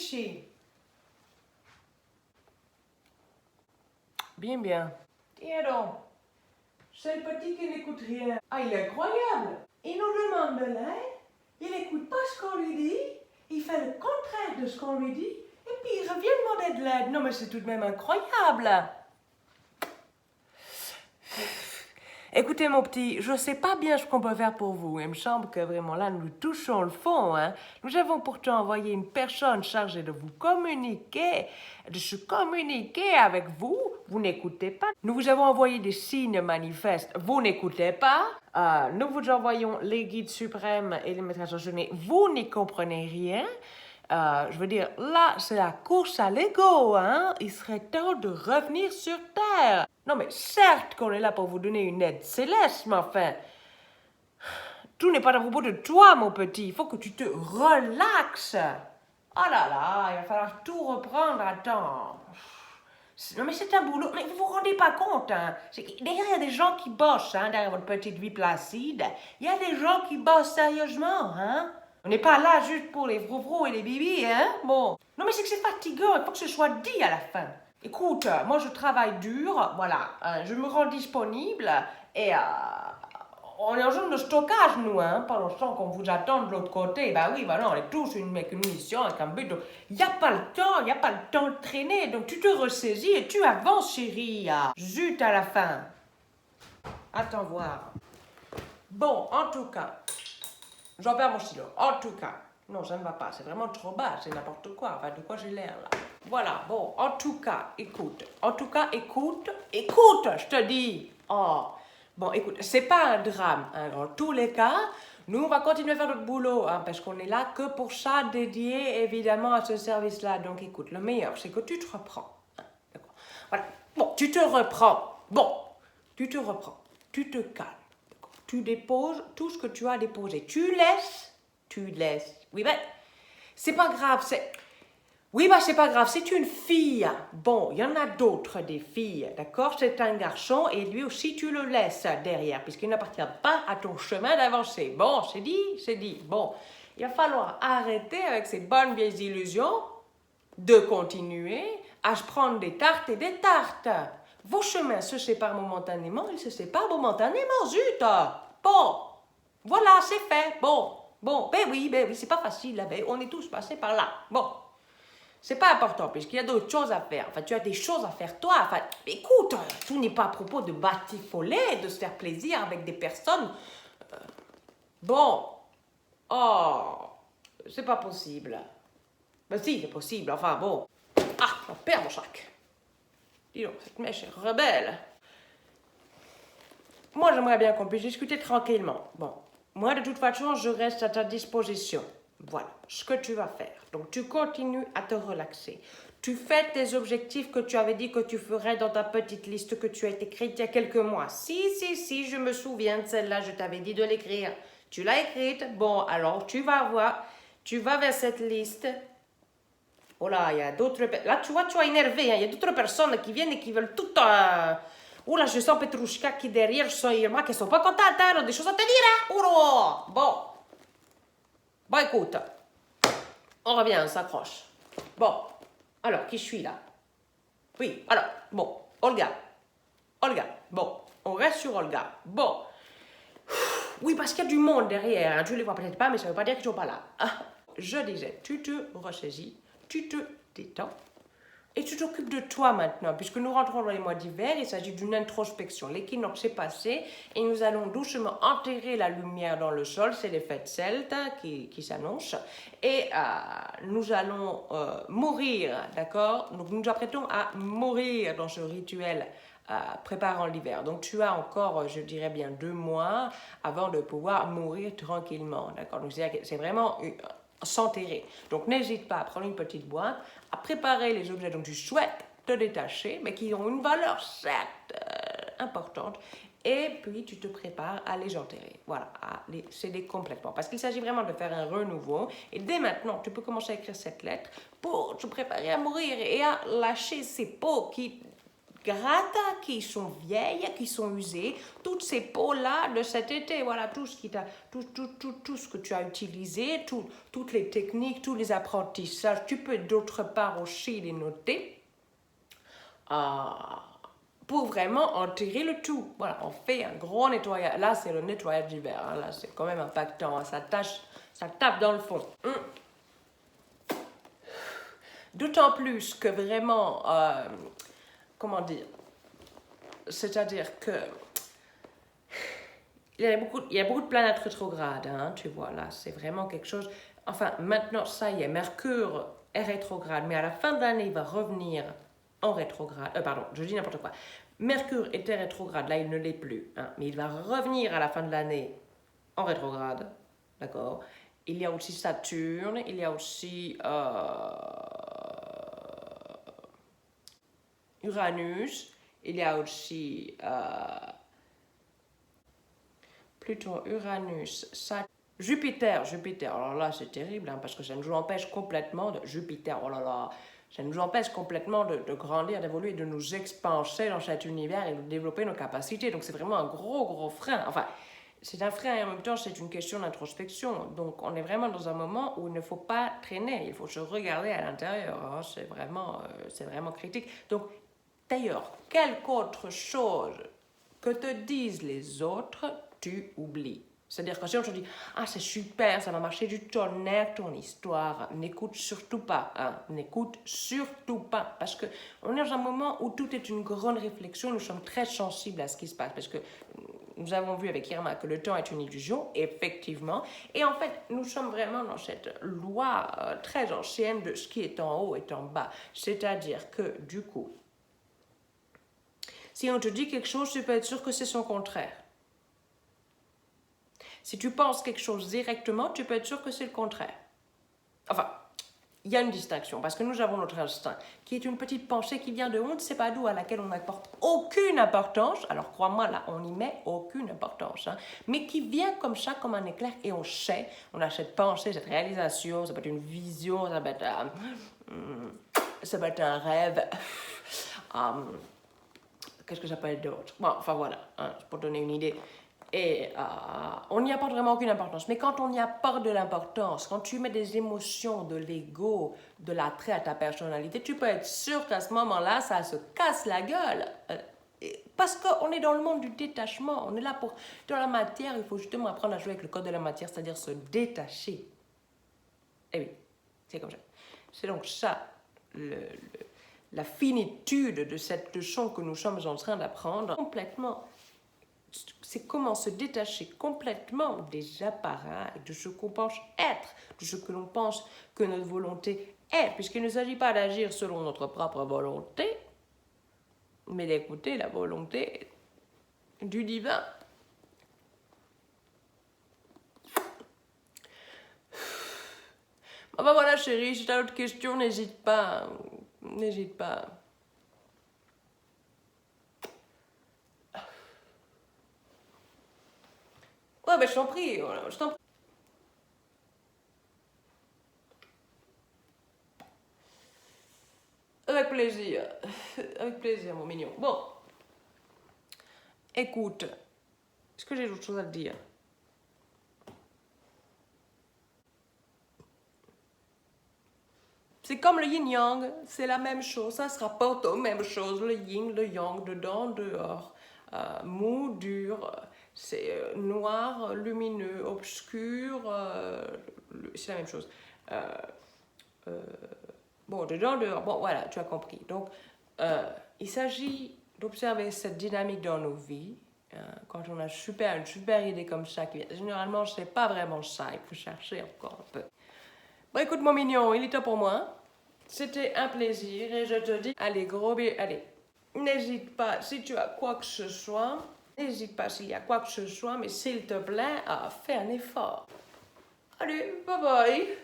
Chichi? Bien, bien. Tiens donc, c'est le petit qui n'écoute rien. Ah, il est incroyable. Il nous demande de l'aide, il n'écoute pas ce qu'on lui dit, il fait le contraire de ce qu'on lui dit, et puis il revient demander de l'aide. Non, mais c'est tout de même incroyable. Écoutez, mon petit, je ne sais pas bien ce qu'on peut faire pour vous. Il me semble que vraiment là, nous touchons le fond. Hein. Nous avons pourtant envoyé une personne chargée de vous communiquer, de se communiquer avec vous. Vous n'écoutez pas. Nous vous avons envoyé des signes manifestes. Vous n'écoutez pas. Nous vous envoyons les guides suprêmes et les maîtres ascensionnés. Vous n'y comprenez rien. Je veux dire, là, c'est la course à l'ego, hein. Il serait temps de revenir sur Terre. Non, mais certes qu'on est là pour vous donner une aide céleste, mais enfin, tout n'est pas à propos de toi, mon petit. Il faut que tu te relaxes. Oh là là, il va falloir tout reprendre. Attends. Non, mais c'est un boulot. Mais vous vous rendez pas compte, hein. Derrière, il y a des gens qui bossent, hein, derrière votre petite vie placide. Il y a des gens qui bossent sérieusement, hein. On n'est pas là juste pour les froufrous et les bibis, hein. Bon. Non, mais c'est que c'est fatigant. Il faut que ce soit dit à la fin. Écoute, moi, je travaille dur. Voilà. Je me rends disponible. Et on est en zone de stockage, nous, hein. Pendant ce temps qu'on vous attend de l'autre côté. Bah oui, voilà, on est tous avec une mission, avec un but. Donc, il n'y a pas le temps. Il n'y a pas le temps de traîner. Donc, tu te ressaisis et tu avances, chérie. Zut à la fin. Attends voir. Bon, en tout cas, j'en perds mon stylo. En tout cas, non, ça ne va pas. C'est vraiment trop bas. C'est n'importe quoi. Enfin, de quoi j'ai l'air, là. Voilà, bon, en tout cas, écoute. En tout cas, écoute, je te dis. Oh, bon, écoute, c'est pas un drame. Hein. Dans tous les cas, nous, on va continuer à faire notre boulot, hein, parce qu'on est là que pour ça, dédié évidemment à ce service-là. Donc, écoute, le meilleur, c'est que tu te reprends. Hein, d'accord. Voilà. Bon, tu te reprends. Bon, tu te reprends. Tu te calmes. D'accord. Tu déposes tout ce que tu as déposé. Tu laisses. Oui, ben, c'est pas grave, c'est... Oui, bah c'est pas grave, c'est une fille. Bon, il y en a d'autres des filles, d'accord? C'est un garçon et lui aussi tu le laisses derrière puisqu'il n'appartient pas à ton chemin d'avancer. Bon, c'est dit. Bon, il va falloir arrêter avec ces bonnes vieilles illusions de continuer à se prendre des tartes et des tartes. Vos chemins se séparent momentanément, ils se séparent momentanément, zut! Bon, voilà, c'est fait. Bon, ben oui, c'est pas facile, là, ben, on est tous passés par là. Bon. C'est pas important, puisqu'il y a d'autres choses à faire. Enfin, tu as des choses à faire toi. Enfin, écoute, tout n'est pas à propos de batifoler, de se faire plaisir avec des personnes. Bon. Oh. C'est pas possible. Ben si, c'est possible. Enfin, bon. Ah, on perd mon sac. Dis donc, cette mèche est rebelle. Moi, j'aimerais bien qu'on puisse discuter tranquillement. Bon. Moi, de toute façon, je reste à ta disposition. Voilà ce que tu vas faire. Donc, tu continues à te relaxer. Tu fais tes objectifs que tu avais dit que tu ferais dans ta petite liste que tu as écrite il y a quelques mois. Si, je me souviens de celle-là, je t'avais dit de l'écrire. Tu l'as écrite. Bon, alors, tu vas voir. Tu vas vers cette liste. Oh là, il y a d'autres... Là, tu vois, tu as énervé. Hein. Il y a d'autres personnes qui viennent et qui veulent tout... Oh là, je sens Petrouchka qui derrière, je sens Irma qui sont pas contentes, hein, des choses à te dire, hein. Oh là. Bon, écoute, on revient, on s'accroche. Bon, alors, qui je suis là? Oui, alors, bon, Olga, bon, on reste sur Olga. Bon, oui, parce qu'il y a du monde derrière, hein. Tu les vois peut-être pas, mais ça ne veut pas dire qu'ils ne sont pas là. Ah, je disais, tu te ressaisis, tu te détends. Et tu t'occupes de toi maintenant, puisque nous rentrons dans les mois d'hiver, il s'agit d'une introspection. L'équinoxe est passé et nous allons doucement enterrer la lumière dans le sol, c'est les fêtes celtes qui s'annoncent. Et nous allons mourir, d'accord? Donc nous nous apprêtons à mourir dans ce rituel préparant l'hiver. Donc tu as encore, je dirais bien 2 mois avant de pouvoir mourir tranquillement, d'accord? Donc c'est vraiment... s'enterrer. Donc n'hésite pas à prendre une petite boîte, à préparer les objets dont tu souhaites te détacher, mais qui ont une valeur certes importante, et puis tu te prépares à les enterrer. Voilà, à les céder complètement. Parce qu'il s'agit vraiment de faire un renouveau, et dès maintenant, tu peux commencer à écrire cette lettre pour te préparer à mourir et à lâcher ces peaux gratte qui sont vieilles, qui sont usées, toutes ces peaux-là de cet été, voilà, tout ce que tu as utilisé, toutes les techniques, tous les apprentissages, tu peux d'autre part aussi les noter pour vraiment en tirer le tout. Voilà, on fait un gros nettoyage. Là, c'est le nettoyage d'hiver, hein. Là, c'est quand même impactant, hein. Ça tape dans le fond. D'autant plus que vraiment, comment dire, c'est-à-dire que il y a beaucoup de planètes rétrogrades, hein, tu vois, là, c'est vraiment quelque chose. Enfin, maintenant, ça y est, Mercure est rétrograde, mais à la fin de l'année, il va revenir en rétrograde. Pardon, je dis n'importe quoi. Mercure était rétrograde, là, il ne l'est plus, hein, mais il va revenir à la fin de l'année en rétrograde, d'accord? Il y a aussi Saturne, il y a aussi Uranus, il y a aussi Pluton, Uranus, Saturne, Jupiter. Alors là, c'est terrible, hein, parce que ça nous empêche complètement de... Jupiter, oh là là, ça nous empêche complètement de grandir, d'évoluer, de nous expanser dans cet univers et de développer nos capacités. Donc c'est vraiment un gros frein. Enfin, c'est un frein et en même temps, c'est une question d'introspection. Donc on est vraiment dans un moment où il ne faut pas traîner, il faut se regarder à l'intérieur, hein. C'est vraiment critique. Donc, d'ailleurs, quelque autre chose que te disent les autres, tu oublies. C'est-à-dire que si on te dit « Ah, c'est super, ça va marcher du tonnerre, ton histoire », n'écoute surtout pas, hein, n'écoute surtout pas. Parce qu'on est dans un moment où tout est une grande réflexion, nous sommes très sensibles à ce qui se passe. Parce que nous avons vu avec Irma que le temps est une illusion, effectivement. Et en fait, nous sommes vraiment dans cette loi très ancienne de ce qui est en haut est en bas. C'est-à-dire que, du coup, si on te dit quelque chose, tu peux être sûr que c'est son contraire. Si tu penses quelque chose directement, tu peux être sûr que c'est le contraire. Enfin, il y a une distinction, parce que nous avons notre instinct, qui est une petite pensée qui vient de on ne sait pas d'où, à laquelle on n'apporte aucune importance. Alors crois-moi, là, on n'y met aucune importance, hein, mais qui vient comme ça, comme un éclair, et on sait, on a cette pensée, cette réalisation, ça peut être une vision, ça peut être un rêve. Qu'est-ce que ça peut être d'autre? Bon, enfin voilà, hein, pour donner une idée. Et on n'y apporte vraiment aucune importance. Mais quand on y apporte de l'importance, quand tu mets des émotions, de l'ego, de l'attrait à ta personnalité, tu peux être sûr qu'à ce moment-là, ça se casse la gueule. Parce qu'on est dans le monde du détachement. On est là pour... Dans la matière, il faut justement apprendre à jouer avec le code de la matière, c'est-à-dire se détacher. Eh oui, c'est comme ça. C'est donc ça, la finitude de cette leçon que nous sommes en train d'apprendre. Complètement. C'est comment se détacher complètement des appareils, de ce qu'on pense être, de ce que l'on pense que notre volonté est, puisqu'il ne s'agit pas d'agir selon notre propre volonté, mais d'écouter la volonté du divin. Enfin voilà chérie, si tu as d'autres questions, n'hésite pas. N'hésite pas. Ouais, ben je t'en prie, voilà, je t'en prie. Avec plaisir, mon mignon. Bon, écoute, est-ce que j'ai d'autres choses à te dire? C'est comme le yin-yang, c'est la même chose, ça se rapporte aux mêmes choses, le yin, le yang, dedans, dehors, mou, dur, c'est noir, lumineux, obscur, c'est la même chose. Bon, dedans, dehors, bon, voilà, tu as compris. Donc, il s'agit d'observer cette dynamique dans nos vies. Quand on a une super idée comme ça, généralement, c'est pas vraiment ça, il faut chercher encore un peu. Bon, écoute, mon mignon, il est temps pour moi. C'était un plaisir et je te dis, allez, gros bisous, allez. N'hésite pas, si tu as quoi que ce soit, n'hésite pas s'il y a quoi que ce soit, mais s'il te plaît, fais un effort. Allez, bye bye.